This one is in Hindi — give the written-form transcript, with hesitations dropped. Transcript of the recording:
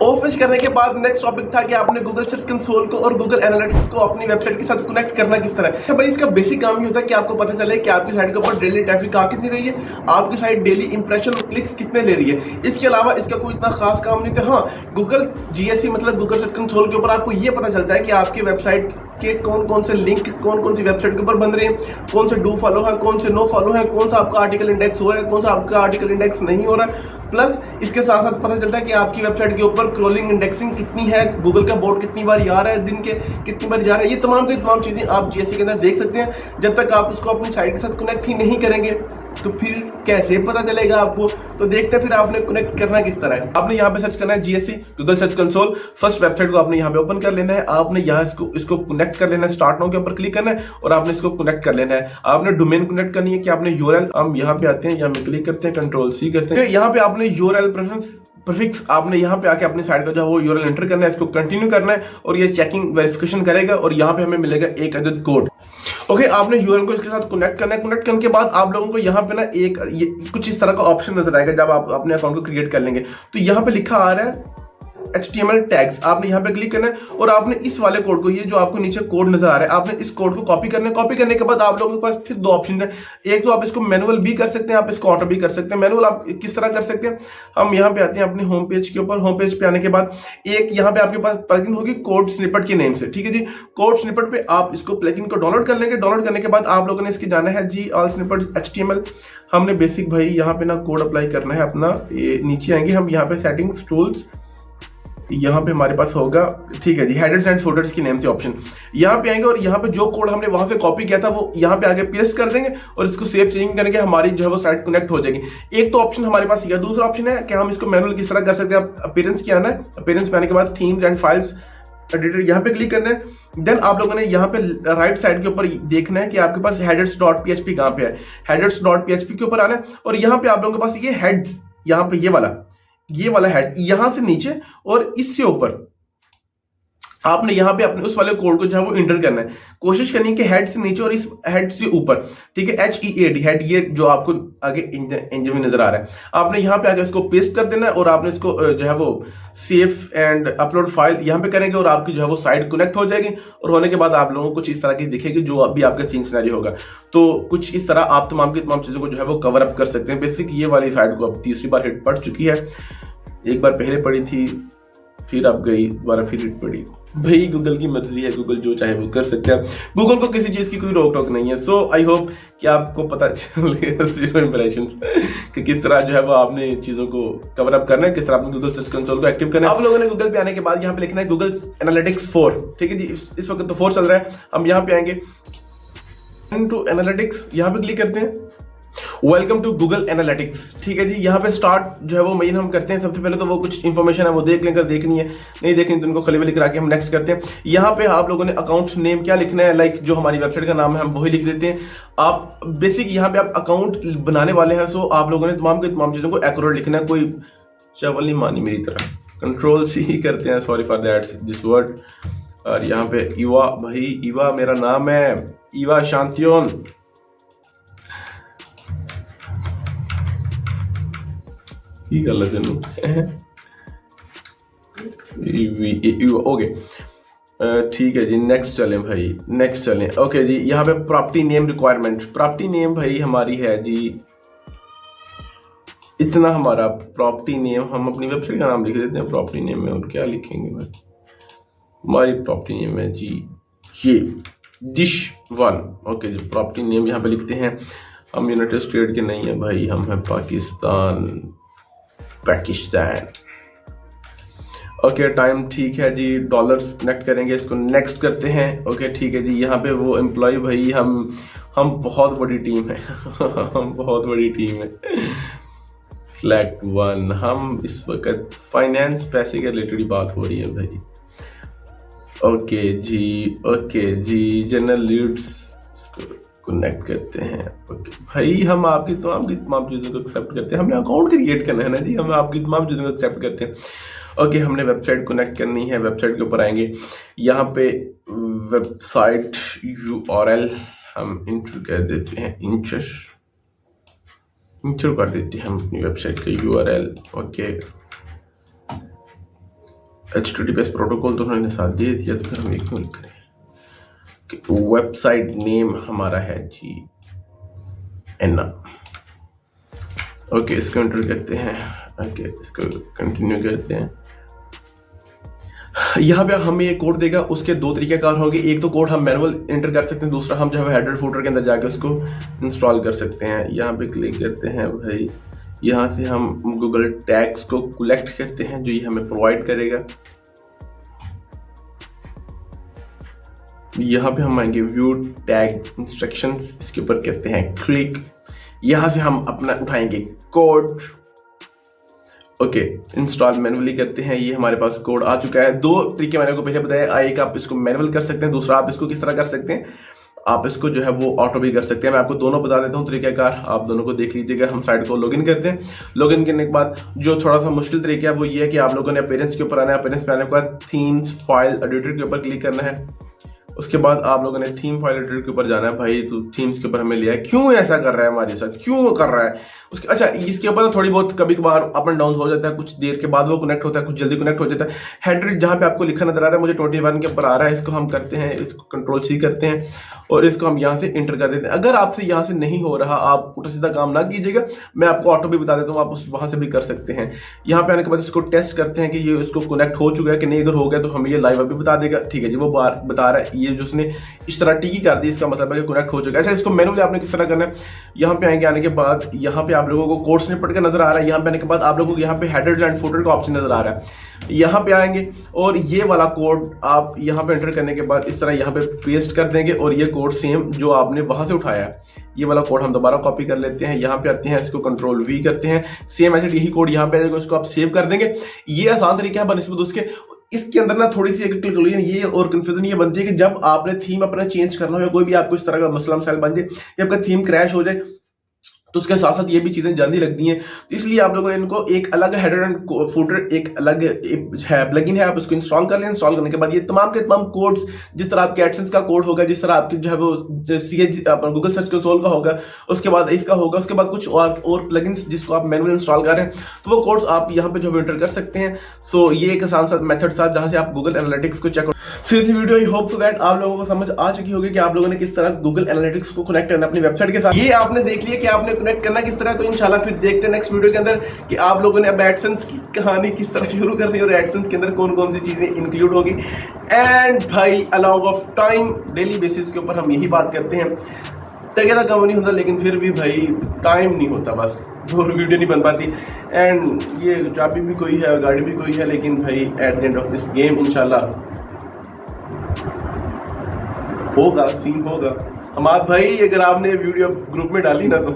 ऑफ करने के बाद नेक्स्ट टॉपिक था कि आपने गूगल सर्च कंसोल को और गूगल एनालिटिक्स को अपनी वेबसाइट के साथ कनेक्ट करना किस तरह है। तो भाई इसका बेसिक काम ये होता है कि आपको पता चले कि आपकी साइट के ऊपर डेली ट्रैफिक आ कितनी रही है, आपकी साइट डेली इंप्रेशन और क्लिक्स कितने ले रही है। इसके अलावा इसका कोई इतना खास काम नहीं था। हाँ, गूगल जीएससी मतलब गूगल सर्च कंसोल के ऊपर आपको ये पता चलता है कि आपकी वेबसाइट के कौन कौन से लिंक कौन सी वेबसाइट के ऊपर बन रहे हैं, कौन से डू फॉलो है, कौन से नो फॉलो है, कौन सा आपका आर्टिकल इंडेक्स हो रहा है, कौन सा आपका आर्टिकल इंडेक्स नहीं हो रहा है। प्लस इसके साथ साथ पता चलता है कि आपकी वेबसाइट के ऊपर क्रोलिंग इंडेक्सिंग कितनी है, गूगल का बोर्ड कितनी बार आ रहा है, दिन के कितनी बार जा रहा है। ये तमाम की तमाम चीजें आप जीएससी के अंदर देख सकते हैं। जब तक आप उसको अपनी साइट के साथ कनेक्ट ही नहीं करेंगे तो फिर कैसे पता चलेगा आपको। तो देखते हैं फिर आपने कनेक्ट करना किस तरह है। आपने यहाँ पे सर्च करना है GSC Google search console. First website को आपने यहाँ पे ओपन कर लेना है। आपने यहाँ इसको कनेक्ट कर लेना है, स्टार्ट नाउ के ऊपर क्लिक करना है और आपने इसको कनेक्ट कर लेना है। आपने डोमेन कनेक्ट करनी है कि आपने यूआरएल, हम यहाँ पे आते हैं, यहाँ पे क्लिक करते हैं, कंट्रोल सी करते हैं। यहाँ पे आपने यूआरएल प्रीफिक्स आपने यहाँ पे आके अपनी साइट का जो वो यूआरएल एंटर करना है, इसको कंटिन्यू करना है और ये चेकिंग वेरिफिकेशन करेगा और यहाँ पे हमें मिलेगा एक अदद कोड। ओके, आपने यूआरएल को इसके साथ कनेक्ट करना है। कनेक्ट करने के बाद आप लोगों को यहाँ पे ना कुछ इस तरह का ऑप्शन नजर आएगा जब आप अपने अकाउंट को क्रिएट कर लेंगे। तो यहाँ पे लिखा आ रहा है HTML टैग्स, आपने यहाँ पे क्लिक करना है और आपने इस वाले कोड को, ये जो आपको नीचे कोड नजर आ रहा है, आपने इस कोड को कॉपी करना है। कॉपी करने के बाद आप लोगों के पास फिर दो ऑप्शन है। एक तो आप इसको मैनुअल भी कर सकते हैं, आप इसको ऑटो भी कर सकते हैं। मैनुअल आप किस तरह कर सकते हैं, हम यहाँ पे आते हैं अपनी होम पेज के ऊपर। होम पेज पे आने के बाद एक यहाँ पे आपके पास प्लगइन होगी कोड स्निपेट के नेम से, ठीक है जी। कोड स्निपेट पे आप इसको प्लगइन को डाउनलोड कर लेंगे। डाउनलोड करने के बाद आप लोगों ने इसकी जाना है जी ऑल स्निपेट HTML। हमने बेसिक भाई यहाँ पे ना कोड अप्लाई करना है अपना। ये नीचे आएंगे हम, यहाँ पे सेटिंग्स टूल्स, यहाँ पे हमारे पास होगा, ठीक है जी, हेडर्स एंड फुटर्स की नेम से ऑप्शन। यहाँ पे आएंगे और यहाँ पे जो कोड हमने वहां से कॉपी किया था वो यहाँ पे आगे पेस्ट कर देंगे और इसको सेव चेंजिंग करेंगे, हमारी जो है वो साइट कनेक्ट हो जाएगी। एक तो ऑप्शन हमारे पास यह। दूसरा ऑप्शन है कि हम इसको मैनुअल किस तरह कर सकते हैं। आप अपीयरेंस क्या आना है, अपीयरेंस में आने के बाद थीम्स एंड फाइल्स एडिटर यहाँ पे क्लिक करना है। देन आप लोगों ने यहाँ पे राइट साइड के ऊपर देखना है कि आपके पास headers.php कहाँ पे है। headers.php के ऊपर आना है और यहाँ पे आप लोगों के पास ये हेड्स, यहाँ पे ये वाला हेड यहां से नीचे और इससे ऊपर आपने यहाँ पे अपने उस वाले कोड को जो है वो इंटर करना है। कोशिश करनी है कि हेड से नीचे और इस हेड से ऊपर, ठीक है, HEAD हेड, ये जो आपको आगे इंजन में नजर आ रहा है, आपने यहाँ पे आगे इसको पेस्ट कर देना है और आपने इसको जो है वो सेव एंड अपलोड फाइल यहाँ पे करेंगे और आपकी जो है वो साइट कनेक्ट हो जाएगी। और होने के बाद आप लोगों को कुछ इस तरह की दिखेगी जो अभी आपका सीन सिनेरियो होगा। तो कुछ इस तरह आप तमाम की तमाम चीजों को जो है वो कवर अप कर सकते हैं। बेसिक ये वाली साइट को अब तीसरी बार हिट पड़ चुकी है। एक बार पहले पड़ी थी, फिर अब गई, दोबारा फिर हिट पड़ी। भाई गूगल की मर्जी है, गूगल जो चाहे वो कर सकते हैं। गूगल को किसी चीज की कोई रोक टोक नहीं है। सो आई होप कि आपको पता चल गया जीरो इंप्रेशंस कि किस तरह जो है वो आपने चीजों को कवर अप करना है, किस तरह आपने गूगल सर्च कंसोल को एक्टिव करना है। आप लोगों ने गूगल पे आने के बाद यहाँ पे लिखना है गूगल एनालिटिक्स 4, ठीक है जी। इस वक्त तो 4 चल रहा है। हम यहाँ पे आएंगे टू एनालिटिक्स, यहाँ पे क्लिक करते हैं। वेलकम टू गूगल एनालिटिक्स, ठीक है जी। यहाँ पे स्टार्ट जो है वो मेन हम करते हैं। सबसे पहले तो वो कुछ इंफॉर्मेशन है वो देख लें, देखनी है नहीं देखनी तो उनको खली वाली करा के हम नेक्स्ट करते हैं। यहाँ पे आप लोगों ने अकाउंट नेम क्या लिखना है, लाइक जो हमारी वेबसाइट का नाम है हम वही लिख देते हैं। आप बेसिक यहाँ पे आप अकाउंट बनाने वाले हैं, सो आप लोगों ने तमाम की तमाम चीजों को एक्यूरेट लिखना है, कोई चावल नहीं मानी मेरी तरह। कंट्रोल सी करते हैं, sorry for that this word. और यहाँ पे ईवा, भाई ईवा मेरा नाम है, ईवा शांतियोन। गल ओके, ठीक है जी। नेक्स्ट चलें भाई, नेक्स्ट चलें। ओके जी, यहाँ पे property name requirement, property name भाई हमारी है जी इतना। हमारा प्रॉपर्टी नेम हम अपनी वेबसाइट का नाम लिख देते हैं प्रॉपर्टी नेम में, और क्या लिखेंगे भाई, हमारी प्रॉपर्टी नेम है जी ये डिश 1। ओके जी, प्रॉपर्टी नेम यहाँ पे लिखते हैं। हम यूनाइटेड स्टेट के नहीं है भाई, हम है पाकिस्तान। ओके टाइम ठीक है जी, डॉलर्स कनेक्ट करेंगे, इसको नेक्स्ट करते हैं। ओके ठीक है जी। यहाँ पे वो एम्प्लॉय भाई हम बहुत बड़ी टीम है हम बहुत बड़ी टीम है। सिलेक्ट 1, हम इस वक्त फाइनेंस पैसे के रिलेटेड ही बात हो रही है भाई। ओके जी, जनरल लीड्स कनेक्ट करते हैं। ओके भाई, हम आपकी तमाम चीज़ों को एक्सेप्ट करते हैं। हमने अकाउंट क्रिएट करना है ना जी, हम आपकी तमाम चीज़ों को एक्सेप्ट करते हैं। ओके, हमने वेबसाइट कनेक्ट करनी है। वेबसाइट के ऊपर आएंगे, यहाँ पे वेबसाइट URL हम इंटर कर देते हैं, इंटर कर देते हैं हम अपनी वेबसाइट का URL। ओके HTTPS प्रोटोकॉल तो उन्होंने साथ दे दिया, तो फिर हम एक क्यों लिख रहे हैं कि वेबसाइट नेम हमारा है जी एना। ओके, इसको एंटर करते हैं। ओके, इसको कंटिन्यू करते हैं। यहाँ पे हमें ये कोड देगा, उसके दो तरीकेकार होंगे। एक तो कोड हम मैनुअल एंटर कर सकते हैं, दूसरा हम जो है हेडर फुटर के अंदर जाके उसको इंस्टॉल कर सकते हैं। यहाँ पे क्लिक करते हैं भाई, यहाँ से हम गूगल टैग्स को कलेक्ट करते हैं जो ये हमें प्रोवाइड करेगा। यहाँ पे हम आएंगे व्यू टैग इंस्ट्रक्शंस, इसके ऊपर करते हैं क्लिक। यहाँ से हम अपना उठाएंगे कोड। ओके, इंस्टॉल मैनुअली करते हैं। ये हमारे पास कोड आ चुका है। दो तरीके मैंने आपको पहले बताया, एक आप इसको मैनुअल कर सकते हैं, दूसरा आप इसको किस तरह कर सकते हैं, आप इसको जो है वो ऑटो भी कर सकते हैं। मैं आपको दोनों बता देता हूँ तरीकाकार, आप दोनों को देख लीजिएगा। हम साइट को लॉगिन करते हैं। लॉगिन करने के बाद जो थोड़ा सा मुश्किल तरीका है वो ये है कि आप लोगों ने अपीयरेंस के ऊपर आना है। अपीयरेंस पे आने के बाद थीम्स फाइल एडिटर के ऊपर क्लिक करना है। उसके बाद आप लोगों ने थीम फाइल एडिटर के ऊपर जाना है। भाई तो थीम्स के ऊपर हमें लिया है, क्यों ऐसा कर रहा है हमारे साथ, क्यों कर रहा है उसके। अच्छा, इसके ऊपर थोड़ी बहुत कभी कभार अप एंड डाउन हो जाता है, कुछ देर के बाद वो कनेक्ट होता है, कुछ जल्दी कनेक्ट हो जाता है। हेडर जहाँ पे आपको लिखा नजर आ रहा है, मुझे 21 के ऊपर आ रहा है, इसको हम करते हैं, इसको कंट्रोल-C करते हैं और इसको हम यहाँ से इंटर कर देते हैं। अगर आपसे यहाँ से नहीं हो रहा, आप उल्टा सीधा काम ना कीजिएगा, मैं आपको ऑटो भी बता देता हूँ, आप वहां से भी कर सकते हैं। यहाँ पे आने के बाद इसको टेस्ट करते हैं कि ये इसको कनेक्ट हो चुका है कि नहीं। अगर हो गया तो हमें ये लाइव अभी बता देगा। ठीक है जी, वो बता रहा है, ये जो उसने इस तरह टिकी कर दी, इसका मतलब है कि कनेक्ट हो चुका है। ऐसा इसको मैनुअली आपने किस तरह करना है, यहाँ पे आएंगे। आने के बाद यहाँ पे आप लोगों को कोड स्निपेट का नजर आ रहा है। यहाँ पे आने के बाद आप लोगों को यहाँ पे हेडर एंड फुटर का ऑप्शन नजर आ रहा है। यहाँ पे आएंगे और ये वाला कोड आप यहाँ पे एंटर करने के बाद इस तरह यहाँ पे पेस्ट कर देंगे और ये कोड सेम जो आपने वहां से उठाया है, ये वाला कोड हम दोबारा कॉपी कर लेते हैं। यहाँ पे आते हैं, इसको कंट्रोल-V करते हैं, सेम ऐसे यही कोड यहाँ पे आएगा, इसको आप सेव कर देंगे। ये आसान तरीका है बनिस्बत उसके। इसके अंदर ना थोड़ी सी एक कंक्लूजन ये और कंफ्यूजन ये बनती है कि जब आपने थीम अपना चेंज करना हो या कोई भी आपको इस तरह का मसला मसाइल बन जाए या आपका थीम क्रैश हो जाए, तो उसके साथ साथ ये भी चीजें जल्दी लगती हैं। तो इसलिए आप लोगों ने इनको एक अलग हेडर एंड फुटर, एक अलग है प्लगइन है, आप उसको इंस्टॉल कर लें। इंस्टॉल करने के बाद ये तमाम के तमाम कोड्स, जिस तरह आपके एडसेंस का कोड होगा, जिस तरह आपके जो है वो CH गूगल सर्च कंसोल का होगा, उसके बाद इसका होगा, उसके बाद कुछ और प्लगइन्स जिसको आप मैनुअल इंस्टॉल कर रहे हैं, तो वो कोड्स आप यहाँ पे जो है एंटर कर सकते हैं। सो ये एक आसान सा मेथड था जहां से आप गूगल एनालिटिक्स को चेक। सीधी video, I hope so that आप लोगों को समझ आ चुकी होगी कि आप लोगों ने किस तरह गूगल एनालिटिक्स को कनेक्ट करना अपनी वेबसाइट के साथ। ये आपने देख लिया कि आपने कनेक्ट करना किस तरह। तो इंशाल्लाह फिर देखते हैं नेक्स्ट वीडियो के अंदर कि आप लोगों ने अब एडसेंस की कहानी किस तरह शुरू करनी है और एडसेंस के अंदर कौन कौन सी चीजें इंक्लूड होगी। एंड भाई along of time daily basis के ऊपर हम यही बात करते हैं, टगेरा कम नहीं होता, लेकिन फिर भी भाई टाइम नहीं होता, बस और वीडियो नहीं बन पाती। एंड ये चाबी भी कोई है, गाड़ी भी कोई है, लेकिन भाई at the end of this game इंशाल्लाह होगा, सीन होगा। हमारे भाई अगर आपने वीडियो ग्रुप में डाली ना तो